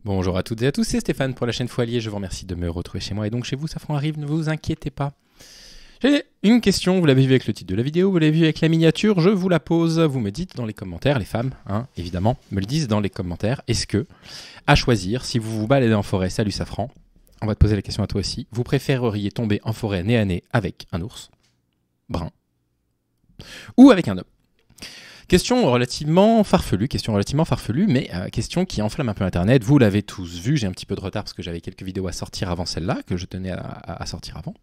Bonjour à toutes et à tous, c'est Stéphane pour la chaîne Foilier. Je vous remercie de me retrouver chez moi et donc chez vous, Safran arrive, ne vous inquiétez pas. J'ai une question, vous l'avez vu avec le titre de la vidéo, vous l'avez vu avec la miniature, je vous la pose. Vous me dites dans les commentaires, les femmes, hein, évidemment, me le disent dans les commentaires. Est-ce que, à choisir, si vous vous baladez en forêt, salut Safran, on va te poser la question à toi aussi, vous préféreriez tomber en forêt nez à nez avec un ours brun ou avec un homme? Question relativement farfelue, mais question qui enflamme un peu Internet. Vous l'avez tous vu, j'ai un petit peu de retard parce que j'avais quelques vidéos à sortir avant celle-là, que je tenais à sortir avant.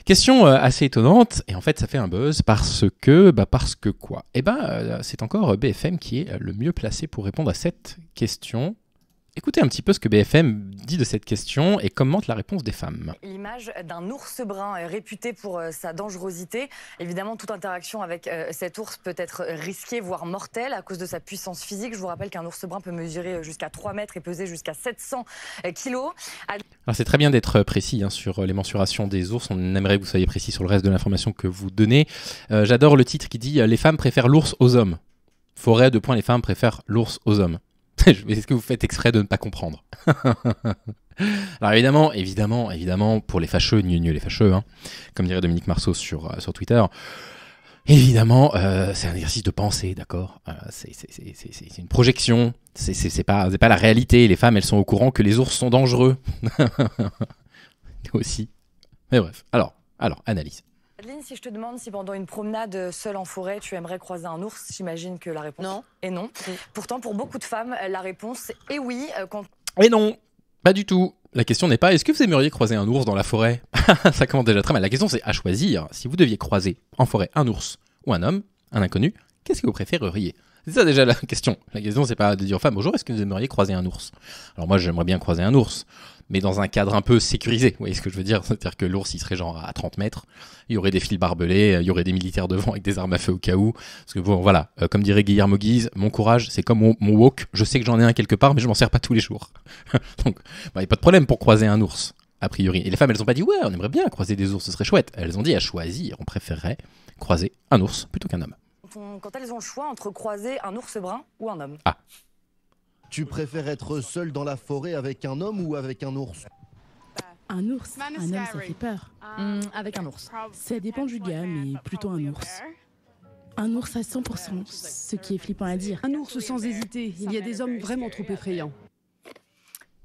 Question assez étonnante, et en fait ça fait un buzz parce que quoi? C'est encore BFM qui est le mieux placé pour répondre à cette question. Écoutez un petit peu ce que BFM dit de cette question et commente la réponse des femmes. L'image d'un ours brun est réputée pour sa dangerosité. Évidemment, toute interaction avec cet ours peut être risquée, voire mortelle, à cause de sa puissance physique. Je vous rappelle qu'un ours brun peut mesurer jusqu'à 3 mètres et peser jusqu'à 700 kilos. Alors c'est très bien d'être précis sur les mensurations des ours. On aimerait que vous soyez précis sur le reste de l'information que vous donnez. J'adore le titre qui dit « Les femmes préfèrent l'ours aux hommes ». Forêt, les femmes préfèrent l'ours aux hommes. Est-ce que vous faites exprès de ne pas comprendre? Alors évidemment, pour les fâcheux, les fâcheux, hein, comme dirait Dominique Marceau sur Twitter, évidemment, c'est un exercice de pensée, d'accord, c'est une projection, c'est pas la réalité. Les femmes, elles sont au courant que les ours sont dangereux. Aussi. Mais bref, alors, analyse. Adeline, si je te demande si pendant une promenade seule en forêt, tu aimerais croiser un ours, j'imagine que la réponse est non. Pourtant, pour beaucoup de femmes, la réponse est oui. Et non, pas du tout. La question n'est pas « Est-ce que vous aimeriez croiser un ours dans la forêt ?» Ça commence déjà très mal. La question c'est à choisir. Si vous deviez croiser en forêt un ours ou un homme, un inconnu, qu'est-ce que vous préféreriez? C'est ça déjà la question. La question c'est pas de dire aux femmes « Bonjour, est-ce que vous aimeriez croiser un ours ?» Alors moi j'aimerais bien croiser un ours, mais dans un cadre un peu sécurisé. Vous voyez ce que je veux dire? C'est-à-dire que l'ours, il serait genre à 30 mètres, il y aurait des fils barbelés, il y aurait des militaires devant avec des armes à feu au cas où. Parce que bon, voilà, comme dirait Guillermo Guise, mon courage, c'est comme mon wok, je sais que j'en ai un quelque part, mais je m'en sers pas tous les jours. Donc, il n'y a pas de problème pour croiser un ours, a priori. Et les femmes, elles ont pas dit, ouais, on aimerait bien croiser des ours, ce serait chouette. Elles ont dit à choisir, on préférerait croiser un ours plutôt qu'un homme. Quand elles ont le choix entre croiser un ours brun ou un homme. Ah. Tu préfères être seul dans la forêt avec un homme ou avec un ours? Un ours, un homme, ça fait peur. Avec un ours. Ça dépend du gars, mais plutôt un ours. Un ours à 100%, ce qui est flippant à dire. Un ours sans hésiter, il y a des hommes vraiment trop effrayants.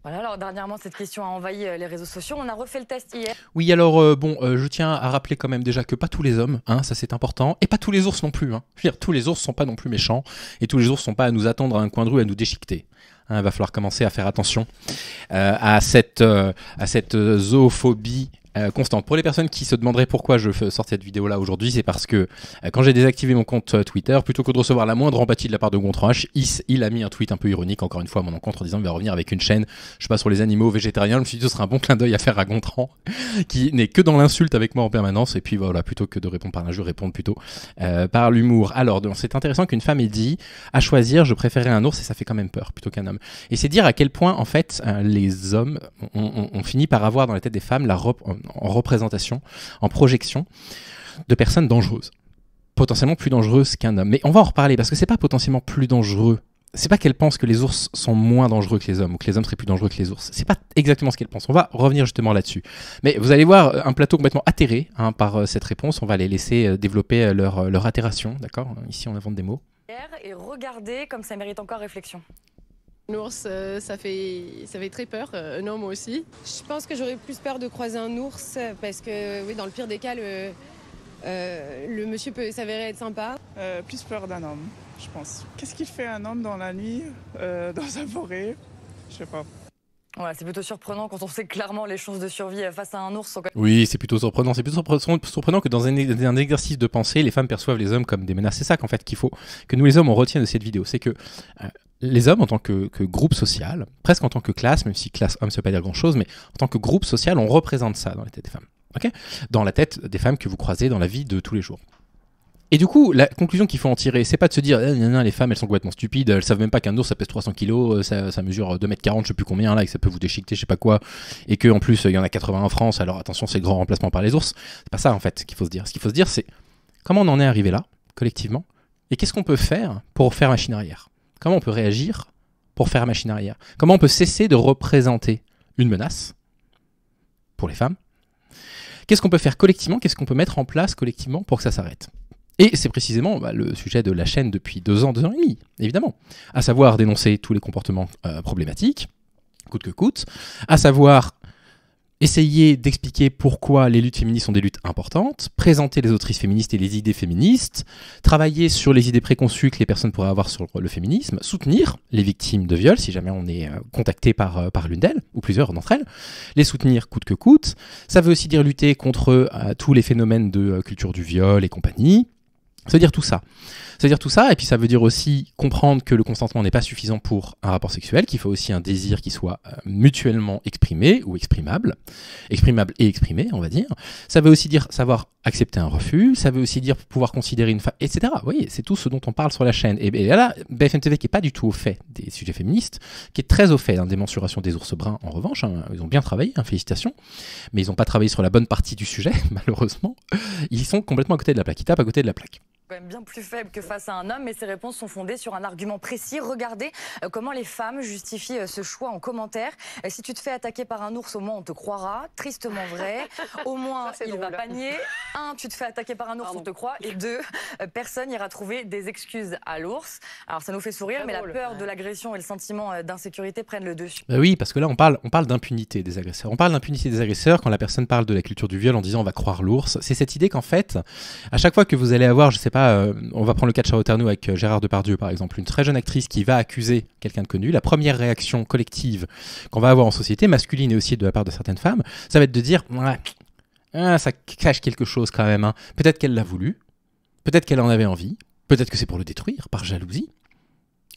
Voilà, alors dernièrement, cette question a envahi les réseaux sociaux. On a refait le test hier. Oui, alors je tiens à rappeler quand même déjà que pas tous les hommes, hein, ça c'est important, et pas tous les ours non plus. Hein. Je veux dire, tous les ours sont pas non plus méchants, et tous les ours sont pas à nous attendre à un coin de rue, à nous déchiqueter. Hein, il va falloir commencer à faire attention à cette zoophobie constante. Pour les personnes qui se demanderaient pourquoi je sors cette vidéo là aujourd'hui, c'est parce que quand j'ai désactivé mon compte Twitter, plutôt que de recevoir la moindre empathie de la part de Gontranche, il a mis un tweet un peu ironique encore une fois à mon encontre en disant qu'il va revenir avec une chaîne, je sais pas, sur les animaux végétariens. Je me suis dit ce serait un bon clin d'œil à faire à Gontran qui n'est que dans l'insulte avec moi en permanence, et puis voilà, plutôt que de répondre par l'injure, répondre plutôt par l'humour. Alors c'est intéressant qu'une femme ait dit à choisir, je préférais un ours, et ça fait quand même peur plutôt qu'un homme. Et c'est dire à quel point en fait les hommes ont fini par avoir dans la tête des femmes en représentation, en projection de personnes dangereuses, potentiellement plus dangereuses qu'un homme. Mais on va en reparler parce que c'est pas potentiellement plus dangereux. C'est pas qu'elles pensent que les ours sont moins dangereux que les hommes ou que les hommes seraient plus dangereux que les ours. C'est pas exactement ce qu'elles pensent. On va revenir justement là-dessus. Mais vous allez voir un plateau complètement atterré par cette réponse. On va les laisser développer leur atterration, d'accord? Ici, on invente des mots. Et regardez comme ça mérite encore réflexion. L'ours, ça fait très peur, un homme aussi. Je pense que j'aurais plus peur de croiser un ours parce que, oui, dans le pire des cas, le monsieur peut s'avérer être sympa. Plus peur d'un homme, je pense. Qu'est-ce qu'il fait un homme dans la nuit, dans sa forêt? Je sais pas. Voilà, c'est plutôt surprenant quand on sait clairement les chances de survie face à un ours sont quand même... Oui, c'est plutôt surprenant. C'est plutôt surprenant que dans un exercice de pensée, les femmes perçoivent les hommes comme des menaces. C'est ça qu'en fait qu'il faut que nous les hommes on retienne de cette vidéo. C'est que les hommes en tant que groupe social, presque en tant que classe, même si classe homme ça veut pas dire grand-chose, mais en tant que groupe social, on représente ça dans la tête des femmes. Okay, dans la tête des femmes que vous croisez dans la vie de tous les jours. Et du coup, la conclusion qu'il faut en tirer, c'est pas de se dire les femmes elles sont complètement stupides, elles savent même pas qu'un ours ça pèse 300 kilos, ça mesure 2,40 m, je sais plus combien là, et que ça peut vous déchiqueter, je sais pas quoi, et qu'en plus il y en a 80 en France, alors attention, c'est le grand remplacement par les ours. C'est pas ça en fait qu'il faut se dire. Ce qu'il faut se dire, c'est comment on en est arrivé là, collectivement, et qu'est-ce qu'on peut faire pour faire machine arrière? Comment on peut réagir pour faire machine arrière? Comment on peut cesser de représenter une menace pour les femmes? Qu'est-ce qu'on peut faire collectivement? Qu'est-ce qu'on peut mettre en place collectivement pour que ça s'arrête? Et c'est précisément le sujet de la chaîne depuis 2 ans et demi, évidemment. À savoir dénoncer tous les comportements problématiques, coûte que coûte. À savoir essayer d'expliquer pourquoi les luttes féministes sont des luttes importantes, présenter les autrices féministes et les idées féministes, travailler sur les idées préconçues que les personnes pourraient avoir sur le féminisme, soutenir les victimes de viol, si jamais on est contacté par l'une d'elles, ou plusieurs d'entre elles, les soutenir coûte que coûte. Ça veut aussi dire lutter contre tous les phénomènes de culture du viol et compagnie. Ça veut dire tout ça. Ça veut dire tout ça, et puis ça veut dire aussi comprendre que le consentement n'est pas suffisant pour un rapport sexuel, qu'il faut aussi un désir qui soit mutuellement exprimé ou exprimable et exprimé, on va dire. Ça veut aussi dire savoir accepter un refus, ça veut aussi dire pouvoir considérer une femme, etc. Vous voyez, c'est tout ce dont on parle sur la chaîne. Et là, BFM TV qui n'est pas du tout au fait des sujets féministes, qui est très au fait des mensurations des ours bruns, en revanche, ils ont bien travaillé, félicitations, mais ils n'ont pas travaillé sur la bonne partie du sujet, malheureusement. Ils sont complètement à côté de la plaque, ils tapent à côté de la plaque. Quand même bien plus faible que face à un homme, mais ses réponses sont fondées sur un argument précis. Regardez comment les femmes justifient ce choix en commentaire. Si tu te fais attaquer par un ours, au moins on te croira. Tristement vrai. Au moins il va pas nier. 1, tu te fais attaquer par un ours, on te croit. Et 2, personne n'ira trouver des excuses à l'ours. Alors ça nous fait sourire, mais la peur de l'agression et le sentiment d'insécurité prennent le dessus. Oui, parce que là on parle d'impunité des agresseurs. On parle d'impunité des agresseurs quand la personne parle de la culture du viol en disant on va croire l'ours. C'est cette idée qu'en fait, à chaque fois que vous allez avoir, je sais pas, on va prendre le cas de Charlotte Arnoux avec Gérard Depardieu par exemple, une très jeune actrice qui va accuser quelqu'un de connu, la première réaction collective qu'on va avoir en société, masculine et aussi de la part de certaines femmes, ça va être de dire ouais, ça cache quelque chose quand même, hein. Peut-être qu'elle l'a voulu, peut-être qu'elle en avait envie, peut-être que c'est pour le détruire, par jalousie,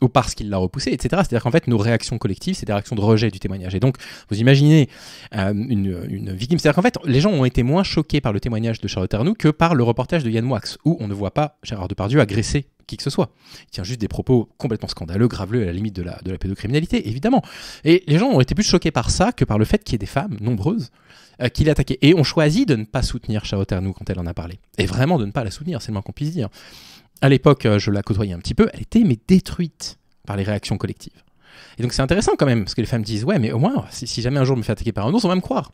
ou parce qu'il l'a repoussé, etc. C'est-à-dire qu'en fait, nos réactions collectives, c'est des réactions de rejet du témoignage. Et donc, vous imaginez une victime. C'est-à-dire qu'en fait, les gens ont été moins choqués par le témoignage de Charlotte Arnoux que par le reportage de Yann Moix, où on ne voit pas Gérard Depardieu agresser qui que ce soit. Il tient juste des propos complètement scandaleux, graveleux, à la limite de la pédocriminalité, évidemment. Et les gens ont été plus choqués par ça que par le fait qu'il y ait des femmes nombreuses qui l'attaquaient. Et ont choisi de ne pas soutenir Charlotte Arnoux quand elle en a parlé. Et vraiment de ne pas la soutenir, c'est le moins qu'on puisse dire. À l'époque, je la côtoyais un petit peu, elle était détruite par les réactions collectives. Et donc c'est intéressant quand même, parce que les femmes disent ouais, mais au moins, si jamais un jour je me fais attaquer par un ours, on va me croire.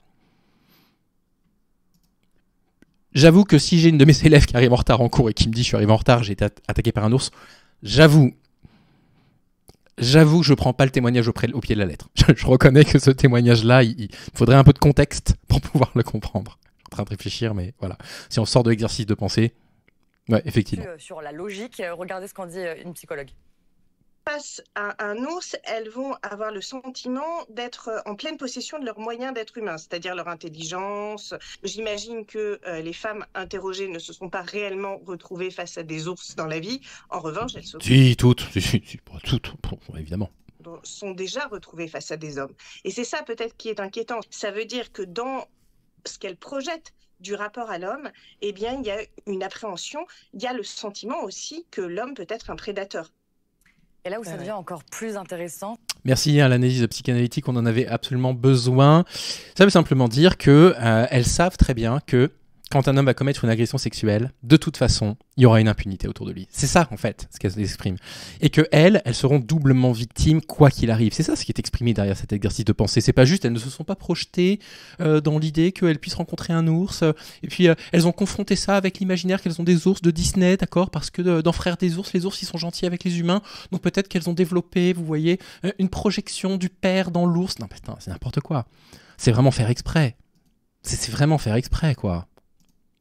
J'avoue que si j'ai une de mes élèves qui arrive en retard en cours et qui me dit je suis arrivé en retard, j'ai été attaqué par un ours, j'avoue que je prends pas le témoignage au pied de la lettre. Je reconnais que ce témoignage-là, il faudrait un peu de contexte pour pouvoir le comprendre. Je suis en train de réfléchir, mais voilà. Si on sort de l'exercice de pensée, ouais, effectivement. Sur la logique, regardez ce qu'en dit une psychologue. Face à un ours, elles vont avoir le sentiment d'être en pleine possession de leurs moyens d'être humains, c'est-à-dire leur intelligence. J'imagine que les femmes interrogées ne se sont pas réellement retrouvées face à des ours dans la vie. En revanche, elles se... toutes, évidemment. Sont déjà retrouvées face à des hommes. Et c'est ça peut-être qui est inquiétant. Ça veut dire que dans ce qu'elles projettent du rapport à l'homme, eh bien, il y a une appréhension, il y a le sentiment aussi que l'homme peut être un prédateur. Et là où ça devient encore plus intéressant. Merci à l'analyse psychanalytique, on en avait absolument besoin. Ça veut simplement dire qu'elles savent très bien que quand un homme va commettre une agression sexuelle, de toute façon, il y aura une impunité autour de lui. C'est ça, en fait, ce qu'elles expriment. Et qu'elles seront doublement victimes, quoi qu'il arrive. C'est ça ce qui est exprimé derrière cet exercice de pensée. C'est pas juste, elles ne se sont pas projetées dans l'idée qu'elles puissent rencontrer un ours. Et puis, elles ont confronté ça avec l'imaginaire qu'elles ont des ours de Disney, d'accord? Parce que dans Frères des ours, les ours, ils sont gentils avec les humains. Donc peut-être qu'elles ont développé, vous voyez, une projection du père dans l'ours. Non, putain, c'est n'importe quoi. C'est vraiment faire exprès. C'est vraiment faire exprès, quoi.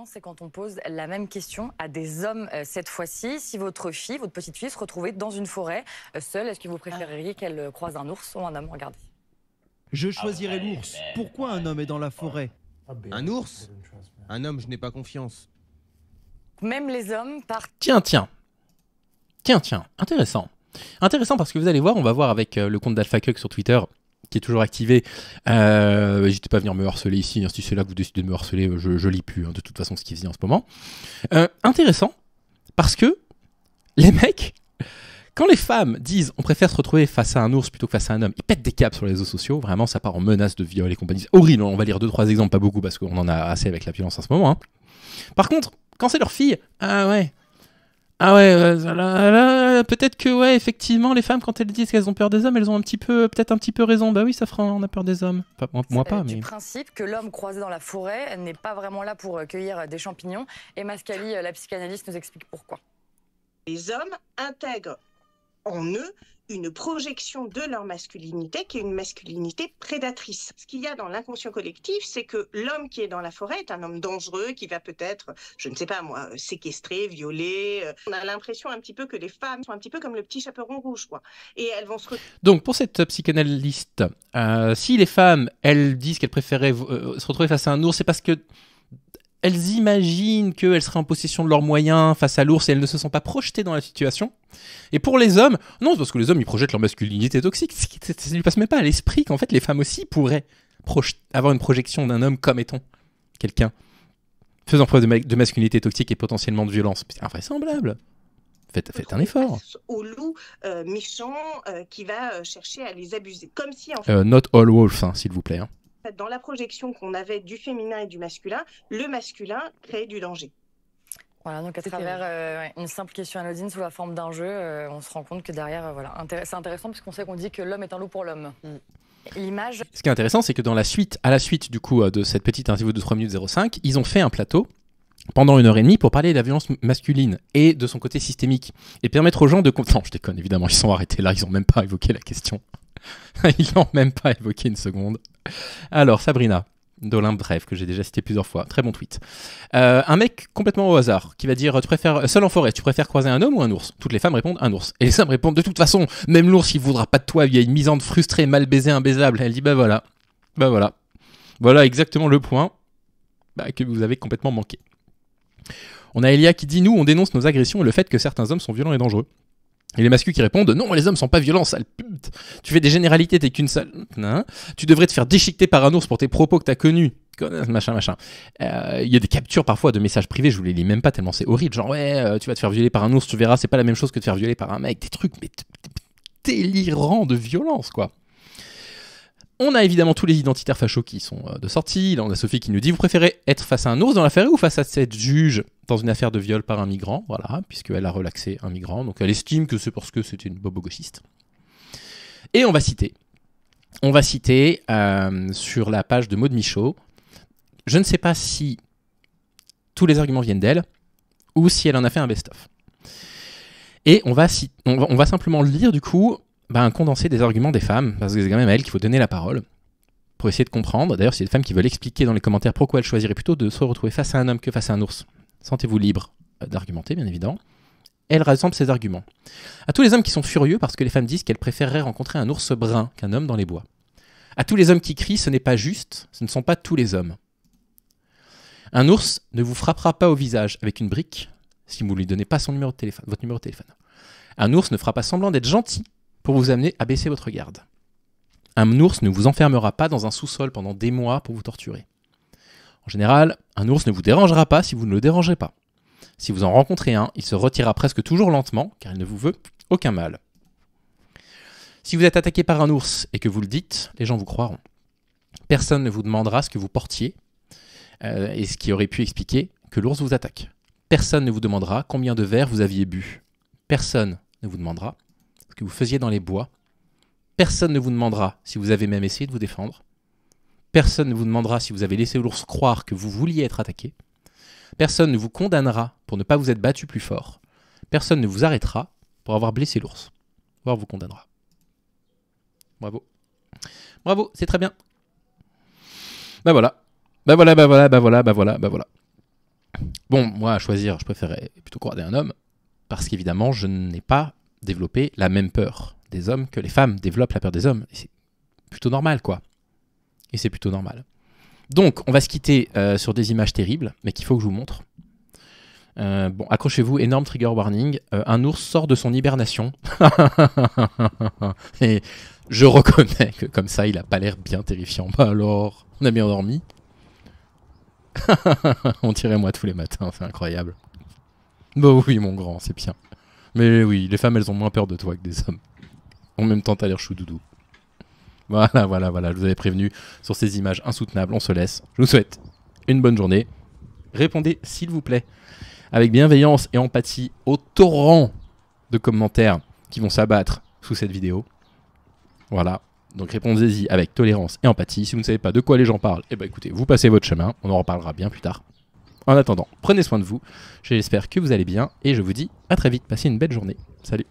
C'est quand on pose la même question à des hommes cette fois-ci. Si votre fille, votre petite fille se retrouvait dans une forêt seule, est-ce que vous préféreriez qu'elle croise un ours ou un homme? Regardez. Je choisirais l'ours. Pourquoi un homme est dans la forêt? Un ours? Un homme, je n'ai pas confiance. Même les hommes partent... Tiens, intéressant. Intéressant parce que vous allez voir, on va voir avec le compte d'AlphaCuck sur Twitter, qui est toujours activé. N'hésitez pas à venir me harceler ici, hein, si c'est là que vous décidez de me harceler, je lis plus, hein, de toute façon, ce qui se dit en ce moment. Intéressant, parce que les mecs, quand les femmes disent on préfère se retrouver face à un ours plutôt que face à un homme, ils pètent des câbles sur les réseaux sociaux, vraiment ça part en menace de viol et compagnie. C'est horrible, on va lire 2-3 exemples, pas beaucoup, parce qu'on en a assez avec la violence en ce moment. Hein. Par contre, quand c'est leur fille, ah ouais, Ah ouais, peut-être que ouais, effectivement, les femmes quand elles disent qu'elles ont peur des hommes, elles ont peut-être un petit peu raison. Bah oui, ça fera, on a peur des hommes. Enfin, moi pas, mais. Du principe que l'homme croisé dans la forêt n'est pas vraiment là pour cueillir des champignons. Et Mascali, la psychanalyste, nous explique pourquoi. Les hommes intègrent en eux une projection de leur masculinité qui est une masculinité prédatrice. Ce qu'il y a dans l'inconscient collectif, c'est que l'homme qui est dans la forêt est un homme dangereux qui va peut-être, je ne sais pas moi, séquestrer, violer. On a l'impression un petit peu que les femmes sont un petit peu comme le petit chaperon rouge, quoi. Et elles vont se... Donc pour cette psychanalyste, si les femmes, elles disent qu'elles préféraient se retrouver face à un ours, c'est parce que elles imaginent qu'elles seraient en possession de leurs moyens face à l'ours et elles ne se sont pas projetées dans la situation. Et pour les hommes, non, c'est parce que les hommes, ils projettent leur masculinité toxique. Ça ne lui passe même pas à l'esprit qu'en fait, les femmes aussi pourraient avoir une projection d'un homme comme étant quelqu'un faisant preuve de masculinité toxique et potentiellement de violence. C'est invraisemblable. Faites un effort. Au loup méchant qui va chercher à les abuser. Comme si, en fait... Not all wolf, hein, s'il vous plaît. Hein. Dans la projection qu'on avait du féminin et du masculin, le masculin crée du danger. Voilà, donc à travers une simple question anodine sous la forme d'un jeu, on se rend compte que derrière, voilà, c'est intéressant parce qu'on sait qu'on dit que l'homme est un loup pour l'homme. L'image... Ce qui est intéressant, c'est que à la suite du coup de cette petite interview de 3 minutes 05, ils ont fait un plateau pendant 1h30 pour parler de la violence masculine et de son côté systémique et permettre aux gens de... Non, je déconne, évidemment, ils sont arrêtés là, ils n'ont même pas évoqué la question. Ils n'ont même pas évoqué une seconde. Alors, Sabrina d'Olympe Bref, que j'ai déjà cité plusieurs fois, très bon tweet. Un mec complètement au hasard qui va dire tu préfères seul en forêt, tu préfères croiser un homme ou un ours? Toutes les femmes répondent un ours. Et les hommes répondent de toute façon, même l'ours il voudra pas de toi, il y a une misante frustrée, mal baisée, imbaisable. Elle dit bah voilà. Voilà exactement le point que vous avez complètement manqué. On a Elia qui dit nous on dénonce nos agressions et le fait que certains hommes sont violents et dangereux. Et les masculins qui répondent non, les hommes sont pas violents, sale pute. Tu fais des généralités, t'es qu'une sale. Hein, tu devrais te faire déchiqueter par un ours pour tes propos que t'as connus. Machin. Il y a des captures parfois de messages privés, je vous les lis même pas tellement c'est horrible. Genre ouais, tu vas te faire violer par un ours, tu verras, c'est pas la même chose que de te faire violer par un mec. Des trucs mais délirants de violence quoi. On a évidemment tous les identitaires fachos qui sont de sortie. Là, on a Sophie qui nous dit vous préférez être face à un ours dans l'affaire ou face à cette juge dans une affaire de viol par un migrant, voilà, puisqu'elle a relaxé un migrant. Donc elle estime que c'est parce que c'était une bobo-gauchiste. Et on va citer sur la page de Maud Michaud, je ne sais pas si tous les arguments viennent d'elle ou si elle en a fait un best-of. Et on va simplement lire du coup un condensé des arguments des femmes, parce que c'est quand même à elles qu'il faut donner la parole, pour essayer de comprendre. D'ailleurs, s'il y a des femmes qui veulent expliquer dans les commentaires pourquoi elles choisiraient plutôt de se retrouver face à un homme que face à un ours, sentez-vous libre d'argumenter, bien évidemment. Elles rassemblent ces arguments. À tous les hommes qui sont furieux parce que les femmes disent qu'elles préféreraient rencontrer un ours brun qu'un homme dans les bois. À tous les hommes qui crient, ce n'est pas juste, ce ne sont pas tous les hommes. Un ours ne vous frappera pas au visage avec une brique si vous ne lui donnez pas votre numéro de téléphone. Un ours ne fera pas semblant d'être gentil pour vous amener à baisser votre garde. Un ours ne vous enfermera pas dans un sous-sol pendant des mois pour vous torturer. En général, un ours ne vous dérangera pas si vous ne le dérangez pas. Si vous en rencontrez un, il se retirera presque toujours lentement, car il ne vous veut aucun mal. Si vous êtes attaqué par un ours et que vous le dites, les gens vous croiront. Personne ne vous demandera ce que vous portiez, et ce qui aurait pu expliquer que l'ours vous attaque. Personne ne vous demandera combien de verres vous aviez bu. Personne ne vous demandera ce que vous faisiez dans les bois. Personne ne vous demandera si vous avez même essayé de vous défendre. Personne ne vous demandera si vous avez laissé l'ours croire que vous vouliez être attaqué. Personne ne vous condamnera pour ne pas vous être battu plus fort. Personne ne vous arrêtera pour avoir blessé l'ours, voire vous condamnera. Bravo. Bravo, c'est très bien. Bah voilà. Bon, moi, à choisir, je préférais plutôt croiser un homme, parce qu'évidemment, je n'ai pas développé la même peur des hommes que les femmes développent la peur des hommes. Et c'est plutôt normal, quoi. Et c'est plutôt normal. Donc, on va se quitter sur des images terribles, mais qu'il faut que je vous montre. Bon, accrochez-vous, énorme trigger warning. Un ours sort de son hibernation. Et je reconnais que comme ça, il a pas l'air bien terrifiant. Bah alors, on a bien dormi. On dirait moi tous les matins, c'est incroyable. Bah oui, mon grand, c'est bien. Mais oui, les femmes, elles ont moins peur de toi que des hommes. En même temps, t'as l'air chou doudou. Voilà, je vous avais prévenu sur ces images insoutenables. On se laisse. Je vous souhaite une bonne journée. Répondez, s'il vous plaît, avec bienveillance et empathie au torrent de commentaires qui vont s'abattre sous cette vidéo. Voilà. Donc répondez-y avec tolérance et empathie. Si vous ne savez pas de quoi les gens parlent, eh ben écoutez, vous passez votre chemin. On en reparlera bien plus tard. En attendant, prenez soin de vous. J'espère que vous allez bien et je vous dis à très vite. Passez une belle journée. Salut.